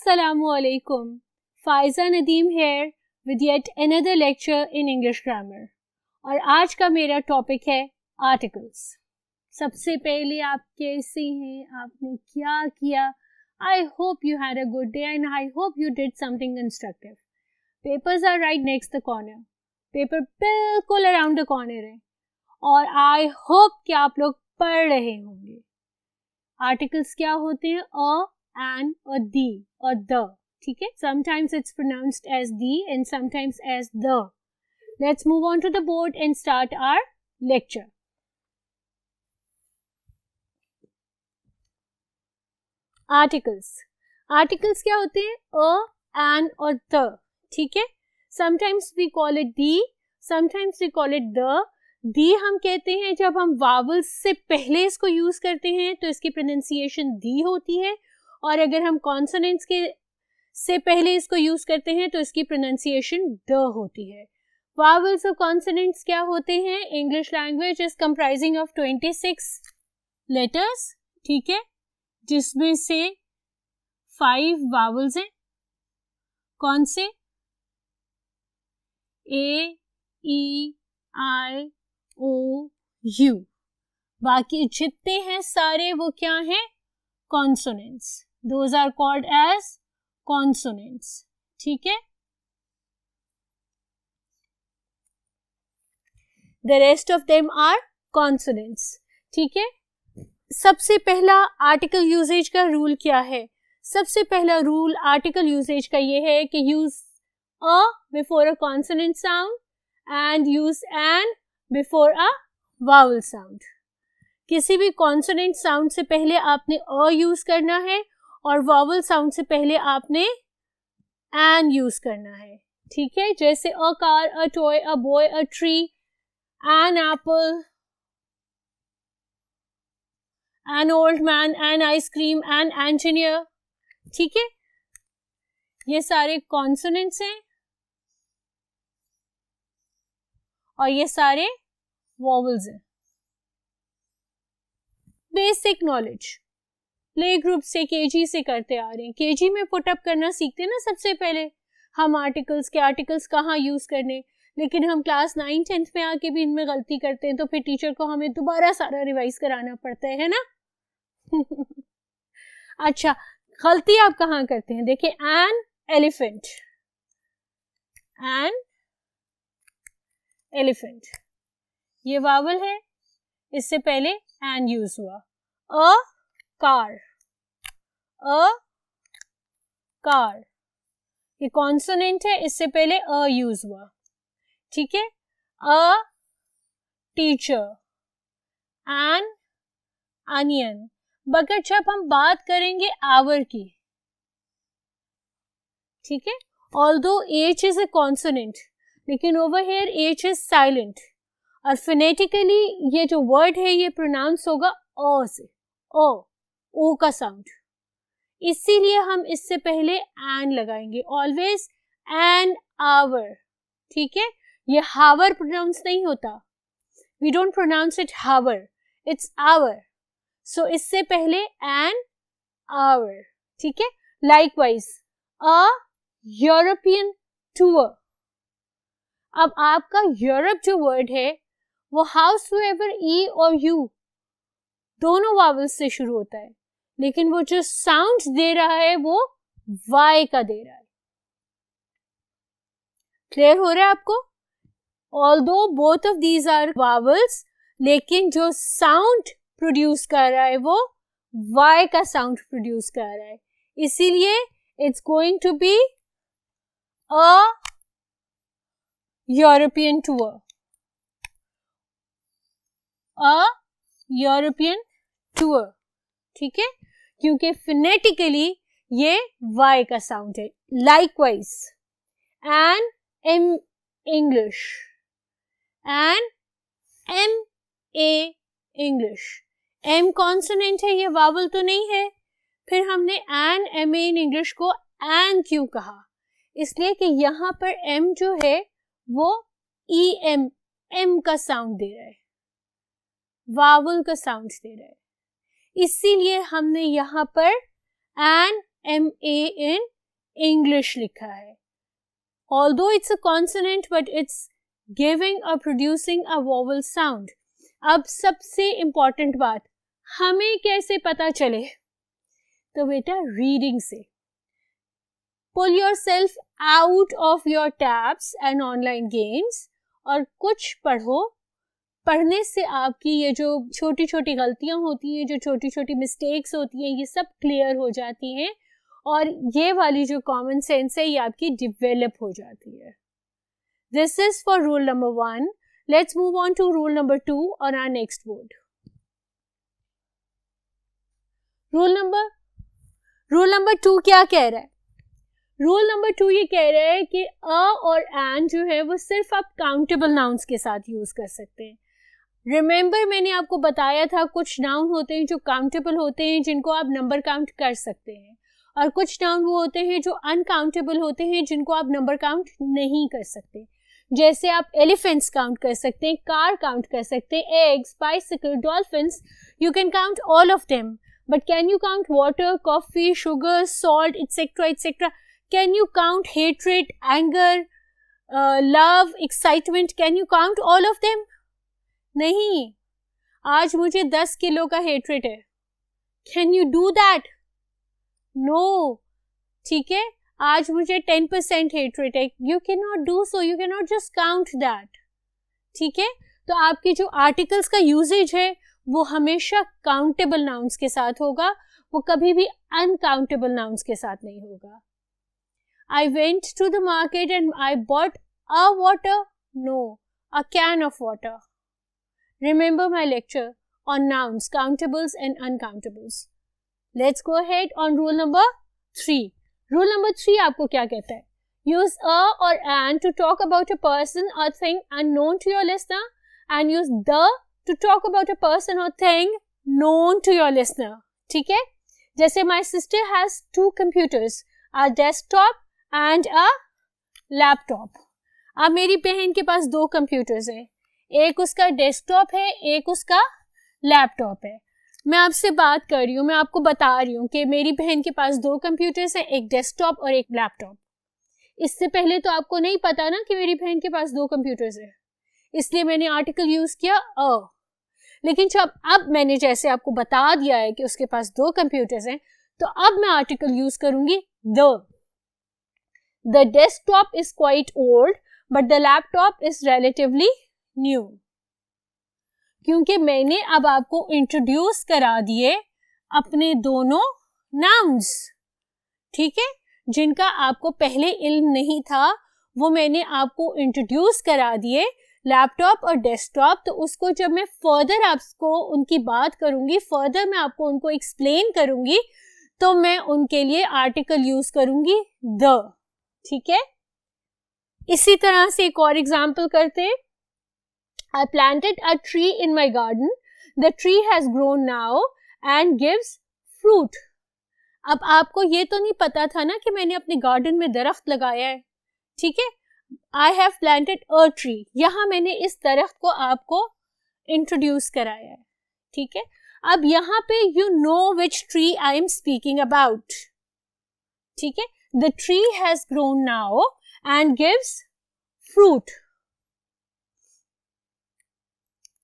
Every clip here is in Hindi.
Assalamualaikum. Faiza Nadeem here with yet another lecture in English grammar. और आज का मेरा टॉपिक है आर्टिकल्स. सबसे पहले आप कैसे हैं, आपने क्या किया? I hope you had a good day and I hope you did something constructive. Papers are right next the corner. Paper बिल्कुल अराउंड द कॉर्नर है और आई होप कि आप लोग पढ़ रहे होंगे. आर्टिकल्स क्या होते हैं? अ, एन और दी और द. ठीक है, sometimes it's pronounced as thee and sometimes as the. Let's move on to the board and start our lecture. Articles क्या होते हैं? अ, एन और द. ठीक है, sometimes we call it thee, sometimes we call it the. Thee हम कहते हैं जब हम वावल्स से पहले इसको यूज करते हैं तो इसकी प्रोनाउंसिएशन दी होती है, और अगर हम कॉन्सोनेंट्स के से पहले इसको यूज करते हैं तो इसकी प्रोनाउंसिएशन द होती है. वावल्स और कॉन्सोनेंट्स क्या होते हैं? English language is comprising of 26 letters. ठीक है, जिसमें से 5 वावल्स हैं. कौन से? A, E, I, O, U. बाकी जितने हैं सारे वो क्या हैं? Consonants. Those are called as consonants. ठीक है, the rest of them are consonants. ठीक है, सबसे पहला आर्टिकल यूजेज का रूल क्या है? सबसे पहला रूल आर्टिकल यूजेज का ये है कि use a before a consonant sound and use an before a vowel sound. किसी भी कॉन्सोनेंट साउंड से पहले आपने अ यूज करना है और वावल साउंड से पहले आपने एन यूज करना है. ठीक है, जैसे a car, a toy, a boy, a tree, an apple, an old man, an ice cream, an engineer. ठीक है, ये सारे कॉन्सोनेंट्स हैं और ये सारे वॉवल्स हैं. बेसिक नॉलेज प्ले ग्रुप से, केजी से करते आ रहे हैं. केजी में पुटअप करना सीखते हैं ना सबसे पहले हम आर्टिकल्स के, आर्टिकल्स कहाँ यूज करने. लेकिन हम क्लास 9, 10th में आके भी इनमें गलती करते हैं तो फिर टीचर को हमें दोबारा सारा रिवाइज कराना पड़ता है ना. अच्छा, गलती आप कहाँ करते हैं? देखिए, एन एलिफेंट, एन एलिफेंट, ये वावल है, इससे पहले एन यूज हुआ. अ कार, अ कार, ये कॉन्सोनेंट है, इससे पहले अ यूज हुआ. ठीक है, अ टीचर, एन अनियन. मगर जब हम बात करेंगे आवर की, ठीक है, although H is a consonant लेकिन over here H is silent और फोनेटिकली ये जो वर्ड है ये प्रोनाउंस होगा ओ से, ओ का साउंड. इसीलिए हम इससे पहले एन लगाएंगे. Always an hour. ठीक है, ये हावर प्रोनाउंस नहीं होता. We don't pronounce it hour, it's hour. So इससे पहले एन आवर. ठीक है, लाइकवाइज अ यूरोपियन टूर. अब आपका यूरोप जो वर्ड है वो हाउसएवर ई और यू दोनों वावल्स से शुरू होता है, लेकिन वो जो साउंड दे रहा है वो वाई का दे रहा है. क्लियर हो रहा है आपको? Although both of these are vowels, लेकिन जो साउंड प्रोड्यूस कर रहा है वो वाई का साउंड प्रोड्यूस कर रहा है. इसीलिए it's going to be a European tour, a European tour. ठीक है, क्योंकि फिनेटिकली ये वाई का साउंड है. Likewise an M English, an M A English. M consonant है, ये वावल तो नहीं है. फिर हमने an M A in English को एन क्यों कहा? इसलिए कि यहाँ पर एम जो है वो ई एम, एम का साउंड दे रहा है, वावल का साउंड दे रहा है. इसीलिए हमने यहाँ पर an M A in English लिखा है. Although it's a consonant, but it's giving or producing a vowel sound. अब सबसे important बात, हमें कैसे पता चले? तो बेटा रीडिंग से. Pull yourself out of your tabs and online games और कुछ पढ़ो. पढ़ने से आपकी ये जो छोटी छोटी गलतियां होती हैं, जो छोटी छोटी मिस्टेक्स होती हैं, ये सब क्लियर हो जाती हैं और ये वाली जो कॉमन सेंस है ये आपकी डेवलप हो जाती है. This is for rule number 1. Let's move on to rule number 2 on our next board. Rule number 2 क्या कह रहा है? रूल नंबर 2 ये कह रहा है कि अ और एन जो है वो सिर्फ आप काउंटेबल नाउन्स के साथ यूज कर सकते हैं. रिमेंबर मैंने आपको बताया था कुछ नाउन होते हैं जो काउंटेबल होते हैं, जिनको आप नंबर काउंट कर सकते हैं, और कुछ नाउन वो होते हैं जो अनकाउंटेबल होते हैं, जिनको आप नंबर काउंट नहीं कर सकते. जैसे आप एलिफेंट्स काउंट कर सकते हैं, कार काउंट कर सकते हैं, eggs, bicycle, dolphins, you can count all of them. But can you count water, coffee, sugar, salt, etcetera etcetera? Can you count hatred, anger, love, excitement? Can you count all of them? नहीं. आज मुझे 10 किलो का हेट्रेड है. Can you do that? No. ठीक है, आज मुझे 10% हेट्रेड है. You can not do so. You can not just count that. ठीक है, तो आपके जो आर्टिकल्स का यूजेज है वो हमेशा काउंटेबल नाउन्स के साथ होगा, वो कभी भी अनकाउंटेबल नाउन्स के साथ नहीं होगा. I went to the market and I bought a water. No, a can of water. Remember my lecture on nouns, countables and uncountables. Let's go ahead on rule number 3. Rule number 3 आपको क्या कहता है? Use a or an to talk about a person or thing unknown to your listener, and use the to talk about a person or thing known to your listener. ठीक है? जैसे my sister has 2 computers, a desktop and a laptop. अब मेरी बहन के पास 2 कंप्यूटर्स हैं, एक उसका डेस्कटॉप है, एक उसका लैपटॉप है. मैं आपसे बात कर रही हूँ, मैं आपको बता रही हूँ कि मेरी बहन के पास 2 कंप्यूटर्स हैं, एक डेस्कटॉप और एक लैपटॉप. इससे पहले तो आपको नहीं पता ना कि मेरी बहन के पास 2 कंप्यूटर्स हैं, इसलिए मैंने आर्टिकल यूज किया अ. लेकिन जब अब मैंने जैसे आपको बता दिया है कि उसके पास 2 कंप्यूटर्स हैं, तो अब मैं आर्टिकल यूज करूंगी the. The desktop is quite old, but the laptop is relatively new. क्योंकि मैंने अब आपको इंट्रोड्यूस करा दिए अपने दोनों नाउन्स. ठीक है, जिनका आपको पहले इल्म नहीं था, वो मैंने आपको इंट्रोड्यूस करा दिए, लैपटॉप और डेस्कटॉप. तो उसको जब मैं फर्दर आपको उनकी बात करूंगी, फर्दर मैं आपको उनको एक्सप्लेन करूंगी, तो मैं उनके लिए आर्टिकल यूज करूंगी द. ठीक है, इसी तरह से एक और एग्जाम्पल करते हैं. I planted a tree in my garden. The tree has grown now and gives fruit. अब आपको ये तो नहीं पता था ना कि मैंने अपने गार्डन में दरख्त लगाया है. ठीक है, I have planted a tree. यहाँ मैंने इस दरख्त को आपको इंट्रोड्यूस कराया है. ठीक है, अब यहाँ पे you know which tree I am speaking about. ठीक है, the tree has grown now and gives fruit.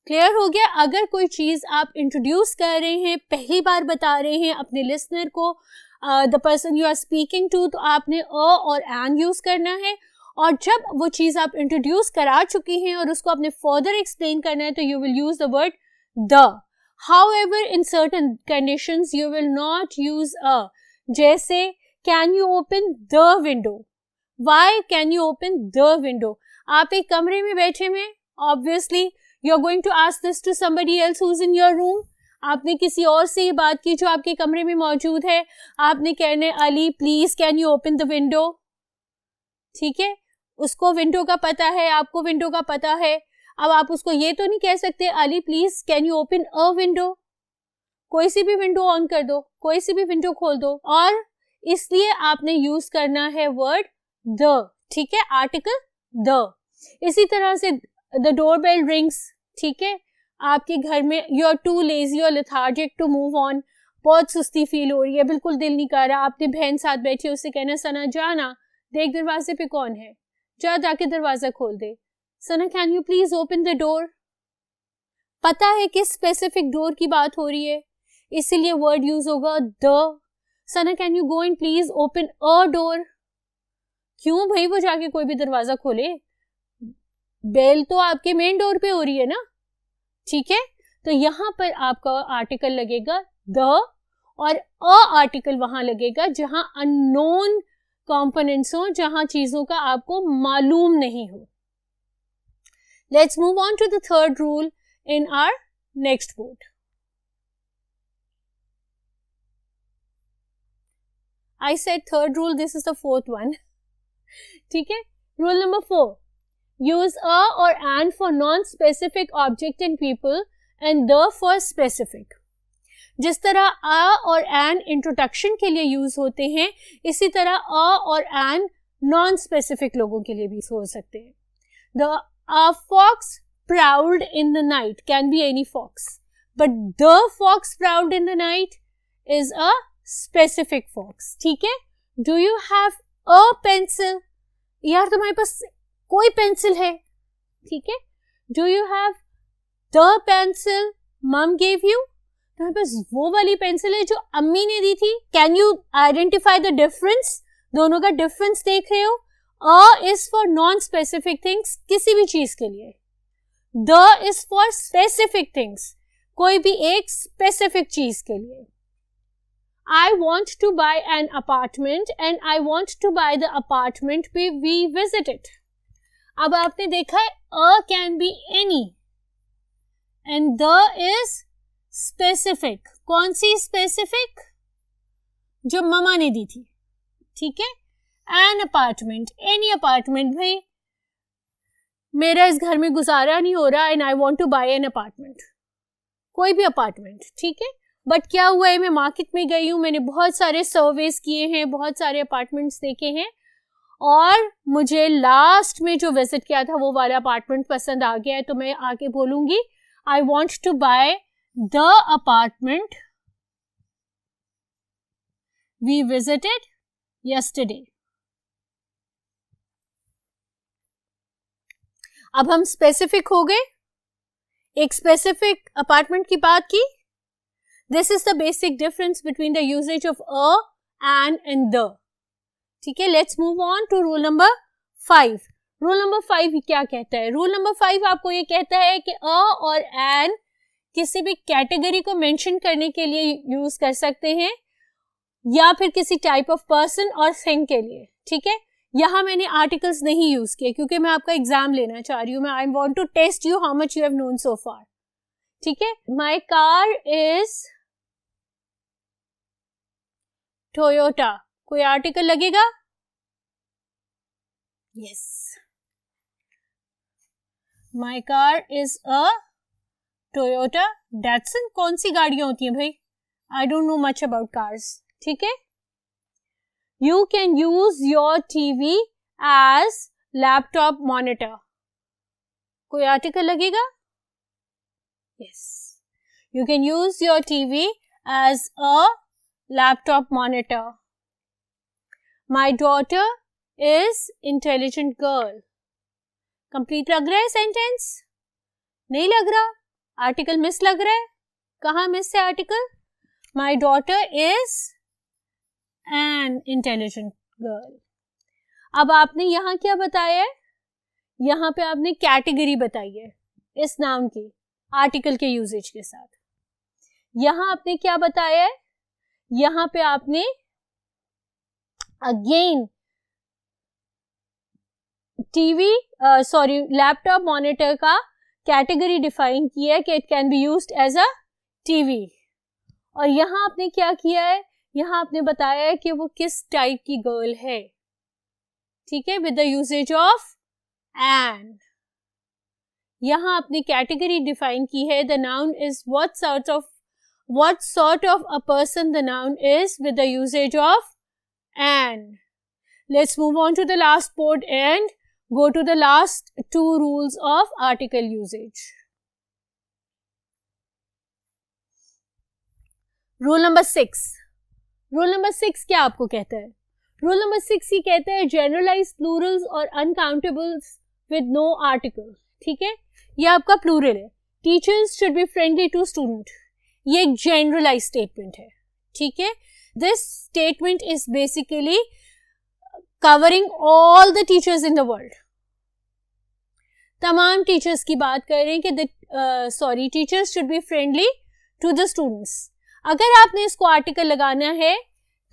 Clear हो गया? अगर कोई चीज आप इंट्रोड्यूस कर रहे हैं, पहली बार बता रहे हैं अपने लिसनर को, the person you are speaking to, तो आपने अ और एन यूज करना है. और जब वो चीज आप इंट्रोड्यूस करा चुकी हैं और उसको आपने फर्दर एक्सप्लेन करना है, तो you will use the word the. However in certain conditions you will not use a. जैसे can you open the window? Why can you open the window? आप एक कमरे में बैठे हुए, obviously you are going to ask this to somebody else who is in your room. आपने किसी और से ये बात की जो आपके कमरे में मौजूद है. आपने कहना है Ali please can you open the window. ठीक है, उसको विंडो का पता है, आपको विंडो का पता है. अब आप उसको ये तो नहीं कह सकते Ali please can you open a window. कोई सी भी विंडो ऑन कर दो, कोई सी भी विंडो खोल दो, और इसलिए आपने यूज करना है वर्ड द. ठीक है, आर्टिकल द. इसी तरह से द डोरबेल रिंग्स. ठीक है, आपके घर में यू आर टू लेजी और लेथार्जिक टू मूव ऑन, बहुत सुस्ती फील हो रही है, बिल्कुल दिल नहीं कर रहा, आपने बहन साथ बैठी है, उससे कहना सना जाना देख दरवाजे पे कौन है, जा जाके दरवाजा खोल दे। Sana can you please open the door. पता है किस स्पेसिफिक डोर की बात हो रही है, इसीलिए वर्ड यूज होगा the. Sana can you go and please open a door. क्यों भाई वो जाके कोई भी दरवाजा खोले, बेल तो आपके मेन डोर पे हो रही है ना, ठीक है। तो यहां पर आपका आर्टिकल लगेगा द और अ आर्टिकल वहां लगेगा जहां अननोन कंपोनेंट्स हो, जहां चीजों का आपको मालूम नहीं हो। Let's move on to the third rule in our next board. I said third rule, this is the fourth one. ठीक है। Rule number 4, use a or an for non-specific object and people and the for specific. जिस तरह a और an इंट्रोडक्शन के लिए यूज होते हैं, इसी तरह a और an नॉन स्पेसिफिक लोगों के लिए भी हो सकते हैं। The fox prowled in the night can be any fox, but the fox prowled in the night is a specific fox. ठीक है। Do you have a pencil? यार तुम्हारे पास कोई पेंसिल है, ठीक है। Do you have the pencil mom gave you? तुम्हारे पास वो वाली पेंसिल है जो अम्मी ने दी थी। Can you identify the difference? दोनों का डिफरेंस देख रहे हो। A is for non-specific things, किसी भी चीज के लिए। The is for specific things, कोई भी एक स्पेसिफिक चीज के लिए। I want to buy an apartment and I want to buy the apartment we visited. अब आपने देखा है a can be any and the is specific. कौन सी specific? जो ममा ने दी थी, ठीक है। an apartment, any apartment। भाई मेरा इस घर में गुजारा नहीं हो रहा and I want to buy an apartment, कोई भी अपार्टमेंट, ठीक है। बट क्या हुआ है, मैं मार्केट में गई हूँ, मैंने बहुत सारे सर्वेस किए हैं, बहुत सारे अपार्टमेंट्स देखे हैं और मुझे लास्ट में जो विजिट किया था वो वाला अपार्टमेंट पसंद आ गया है, तो मैं आके बोलूंगी I want to buy the apartment we visited yesterday. अब हम स्पेसिफिक हो गए, एक स्पेसिफिक अपार्टमेंट की बात की। This is the basic difference between the usage of a, an and the. ठीक है। Let's move on to rule number 5. Rule number 5 क्या कहता है? Rule number 5 आपको ये कहता है कि a और an किसी भी कैटेगरी को मेंशन करने के लिए यूज कर सकते हैं या फिर किसी टाइप ऑफ पर्सन और थिंग के लिए, ठीक है। यहाँ मैंने आर्टिकल्स नहीं यूज किए क्योंकि मैं आपका एग्जाम लेना चाह रही हूँ। मैं I want to test you how much you have known so far, ठीक है। माई कार इज टोयोटा, कोई आर्टिकल लगेगा? Yes, my car is a Toyota Datsun. कौन सी गाड़ियां होती हैं भाई? I don't know much about cars, ठीक है। You can use your TV as laptop monitor, कोई आर्टिकल लगेगा? Yes, you can use your TV as a laptop monitor. My daughter is intelligent girl. Complete लग रहा है सेंटेंस? नहीं लग रहा, आर्टिकल मिस लग रहा है। कहाँ मिस है article? My daughter is an intelligent girl. अब आपने यहाँ क्या बताया है? यहाँ पे आपने कैटेगरी बताई है इस नाउन की आर्टिकल के यूजेज के साथ। यहाँ आपने क्या बताया है? यहाँ पे आपने अगेन टीवी लैपटॉप मॉनिटर का कैटेगरी डिफाइन किया है कि it can be used as a TV. और यहाँ आपने क्या किया है? यहाँ आपने बताया है कि वो किस टाइप की गर्ल है, ठीक है, with the usage of an. यहाँ आपने कैटेगरी डिफाइन की है, the noun is what sort of a person the noun is with the usage of an. Let's move on to the last board and go to the last 2 rules of article usage. Rule number 6 क्या आपको कहता है? रूल नंबर 6 ही कहता है जनरलाइज प्लूरल्स और अनकाउंटेबल्स विद नो आर्टिकल. ठीक है, ये आपका प्लूरल है. Teachers should be friendly to student, ये एक जनरलाइज स्टेटमेंट है. ठीक है, this statement is basically covering all the teachers in the world. तमाम टीचर्स की बात कर रहे हैं कि teachers should be friendly to the students. अगर आपने इसको आर्टिकल लगाना है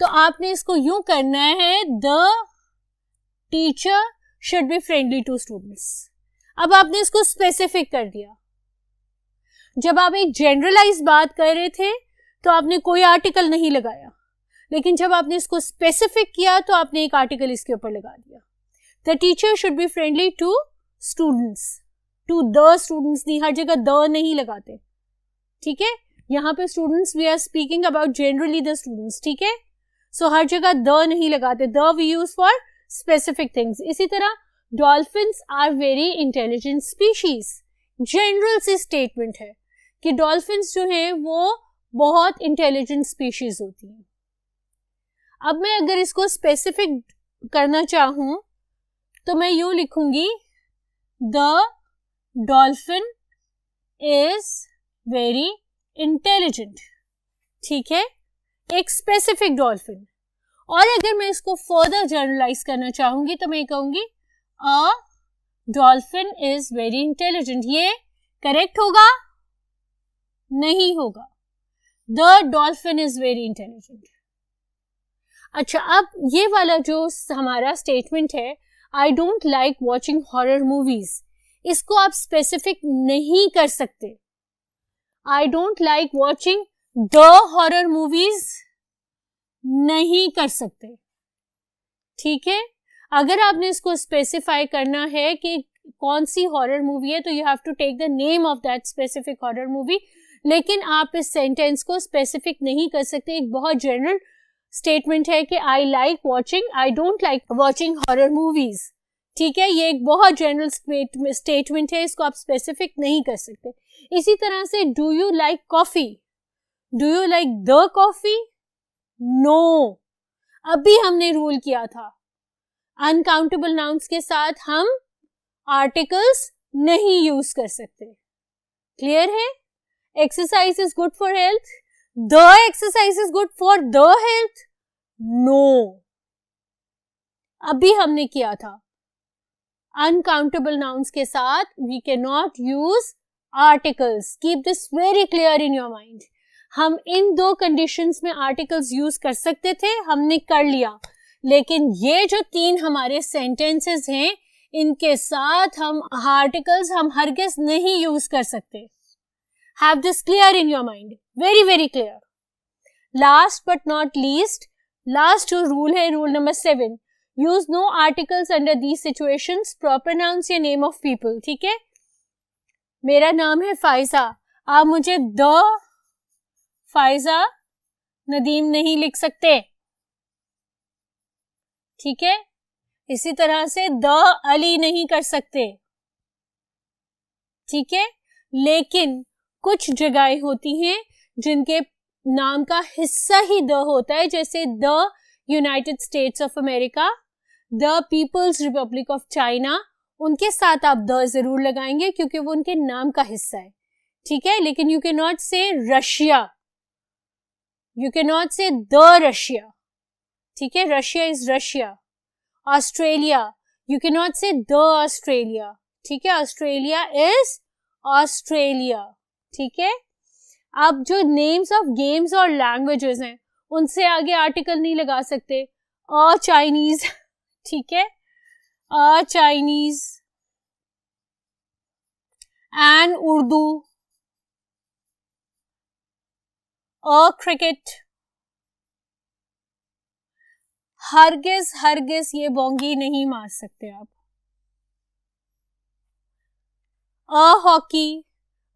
तो आपने इसको यूं करना है, the teacher should be friendly to students. अब आपने इसको स्पेसिफिक कर दिया. जब आप एक जनरलाइज बात कर रहे थे तो आपने कोई आर्टिकल नहीं लगाया, लेकिन जब आपने इसको स्पेसिफिक किया तो आपने एक आर्टिकल इसके ऊपर लगा दिया. The teacher should be friendly to students. To the students नहीं, हर जगह द नहीं लगाते. ठीक है, यहाँ पे students we are speaking about generally the students. ठीक है, सो हर जगह द नहीं लगाते. The we use for specific things. इसी तरह dolphins are very intelligent species. General सी स्टेटमेंट है कि डॉल्फिन्स जो हैं वो बहुत इंटेलिजेंट स्पीशीज होती हैं. अब मैं अगर इसको स्पेसिफिक करना चाहूं तो मैं यूं लिखूंगी, the dolphin is very intelligent. ठीक है, एक स्पेसिफिक डॉल्फिन. और अगर मैं इसको फर्दर जनरलाइज करना चाहूंगी तो मैं कहूंगी अ डॉल्फिन इज वेरी इंटेलिजेंट. ये करेक्ट होगा? नहीं होगा. The dolphin is very intelligent. अच्छा, अब ये वाला जो हमारा स्टेटमेंट है, I don't like watching horror movies, इसको आप स्पेसिफिक नहीं कर सकते. I don't like watching the horror movies नहीं कर सकते. ठीक है, अगर आपने इसको स्पेसिफाई करना है कि कौन सी हॉरर मूवी है तो you have to take the name of that specific horror movie. लेकिन आप इस सेंटेंस को स्पेसिफिक नहीं कर सकते. एक बहुत जनरल स्टेटमेंट है कि I don't like watching horror movies. ठीक है, ये एक बहुत जनरल स्टेटमेंट है, इसको आप स्पेसिफिक नहीं कर सकते. इसी तरह से do you like coffee, do you like the coffee? No. अभी हमने रूल किया था अनकाउंटेबल नाउन्स के साथ हम आर्टिकल्स नहीं यूज कर सकते. क्लियर है? Exercise is good for health. The exercise is good for the health? No. अभी हमने किया था अनकाउंटेबल नाउन्स के साथ we can not use articles. Keep this very clear in your mind. हम इन दो कंडीशंस में आर्टिकल्स यूज कर सकते थे, हमने कर लिया. लेकिन ये जो 3 हमारे सेंटेंसेस हैं, इनके साथ हम आर्टिकल्स हम हरगिज नहीं यूज कर सकते. Have this clear in your mind, very very clear. Last but not least, last जो रूल है, rule number 7, use no articles under these situations. Proper nouns या नेम ऑफ पीपल. ठीक है, मेरा नाम है फाइजा, आप मुझे द फाइजा नदीम नहीं लिख सकते. ठीक है, इसी तरह से द अली नहीं कर सकते. ठीक है, लेकिन कुछ जगहें होती हैं जिनके नाम का हिस्सा ही द होता है, जैसे the United States of America, the People's Republic of China. उनके साथ आप द जरूर लगाएंगे क्योंकि वो उनके नाम का हिस्सा है. ठीक है, लेकिन यू कैन नॉट से रशिया, यू कैन नॉट से द रशिया. ठीक है, Russia is Russia. Australia, you can not से द ऑस्ट्रेलिया. ठीक है, ऑस्ट्रेलिया इज ऑस्ट्रेलिया. ठीक है, अब जो नेम्स ऑफ गेम्स और लैंग्वेजेस हैं उनसे आगे आर्टिकल नहीं लगा सकते. अ चाइनीज, ठीक है, a Chinese, an Urdu, a cricket. हरगिज हरगिज ये बोंगी नहीं मार सकते आप. A hockey,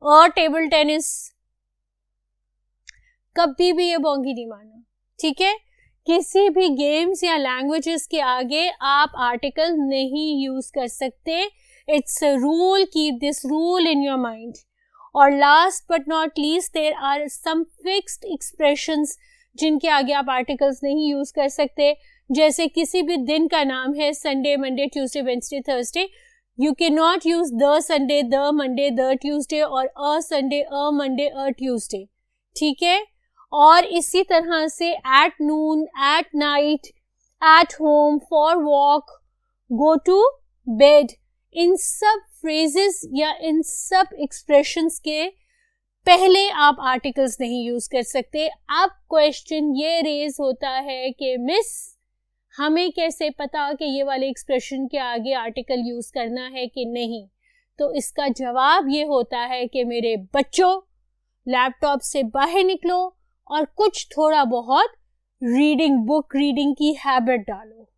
a table tennis, कभी भी ये बोंगी नहीं मारना. ठीक है, किसी भी गेम्स या लैंग्वेजेस के आगे आप आर्टिकल नहीं यूज कर सकते. It's a rule, keep this rule in your mind. और last but not least there are some fixed expressions जिनके आगे आप आर्टिकल्स नहीं यूज कर सकते, जैसे किसी भी दिन का नाम है Sunday, Monday, Tuesday, Wednesday, Thursday, you can not use the Sunday, the Monday, the Tuesday और a Sunday, a Monday, a Tuesday, ठीक है। और इसी तरह से at noon, at night, at home, for walk, go to bed, इन सब फ्रेजेस या इन सब एक्सप्रेशंस के पहले आप आर्टिकल्स नहीं यूज कर सकते। अब क्वेश्चन ये रेज होता है कि मिस हमें कैसे पता कि ये वाले एक्सप्रेशन के आगे आर्टिकल यूज करना है कि नहीं। तो इसका जवाब ये होता है कि मेरे बच्चों, लैपटॉप से बाहर निकलो और कुछ थोड़ा बहुत रीडिंग, बुक रीडिंग की हैबिट डालो,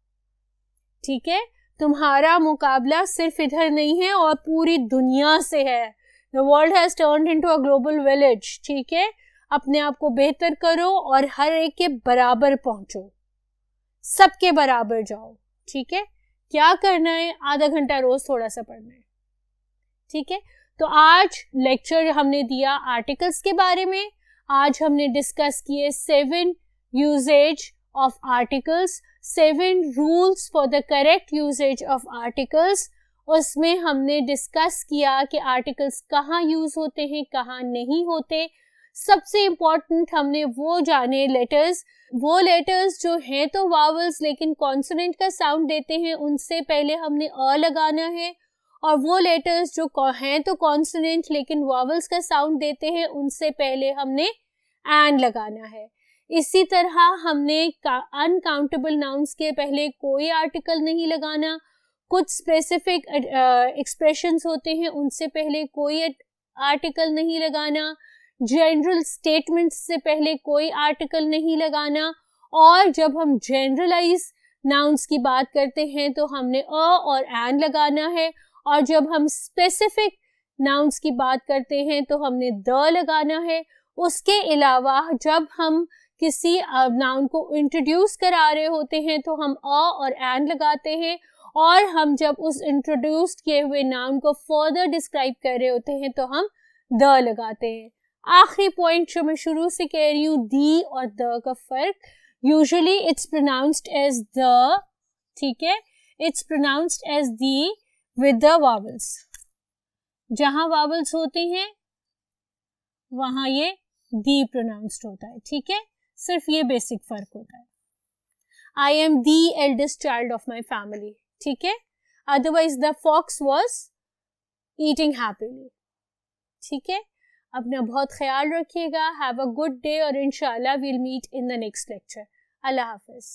ठीक है। तुम्हारा मुकाबला सिर्फ इधर नहीं है और पूरी दुनिया से है। The world has turned into a global village, ठीक है। अपने आप को बेहतर करो और हर एक के बराबर पहुंचो, सबके बराबर जाओ, ठीक है। क्या करना है, आधा घंटा रोज थोड़ा सा पढ़ना है, ठीक है। तो आज लेक्चर हमने दिया आर्टिकल्स के बारे में। आज हमने डिस्कस किए 7 usages of articles, 7 rules for the correct usages of articles. उसमें हमने डिस्कस किया कि आर्टिकल्स कहाँ यूज होते हैं, कहाँ नहीं होते। सबसे इम्पॉर्टेंट हमने वो जाने लेटर्स, वो लेटर्स जो हैं तो वावल्स लेकिन कॉन्सोनेंट का साउंड देते हैं, उनसे पहले हमने अ लगाना है। और वो लेटर्स जो हैं तो कॉन्सोनेंट लेकिन वावल्स का साउंड देते हैं, उनसे पहले हमने एन लगाना है। इसी तरह हमने अनकाउंटेबल नाउन्स के पहले कोई आर्टिकल नहीं लगाना। कुछ स्पेसिफिक एक्सप्रेशंस होते हैं, उनसे पहले कोई आर्टिकल नहीं लगाना। जनरल स्टेटमेंट्स से पहले कोई आर्टिकल नहीं लगाना। और जब हम जनरलाइज नाउन्स की बात करते हैं तो हमने अ और एन लगाना है। और जब हम स्पेसिफिक नाउन्स की बात करते हैं तो हमने द लगाना है। उसके अलावा जब हम किसी नाउन को इंट्रोड्यूस करा रहे होते हैं तो हम अ और एन लगाते हैं। और हम जब उस इंट्रोड्यूस किए हुए नाउन को फर्दर डिस्क्राइब कर रहे होते हैं तो हम द लगाते हैं। आखिरी पॉइंट जो मैं शुरू से कह रही हूँ, दी और द का फर्क, usually it's pronounced as the, ठीक है। It's pronounced as the with the vowels. जहां वावल्स होते हैं वहां ये दी प्रोनाउंस्ड होता है, ठीक है। सिर्फ ये बेसिक फर्क होता है। I am the eldest child of my family, ठीक है। Otherwise the fox was eating happily, ठीक है। अपना बहुत ख्याल रखिएगा। हैव अ गुड डे और इंशाल्लाह will meet in the next lecture. अल्लाह हाफिज।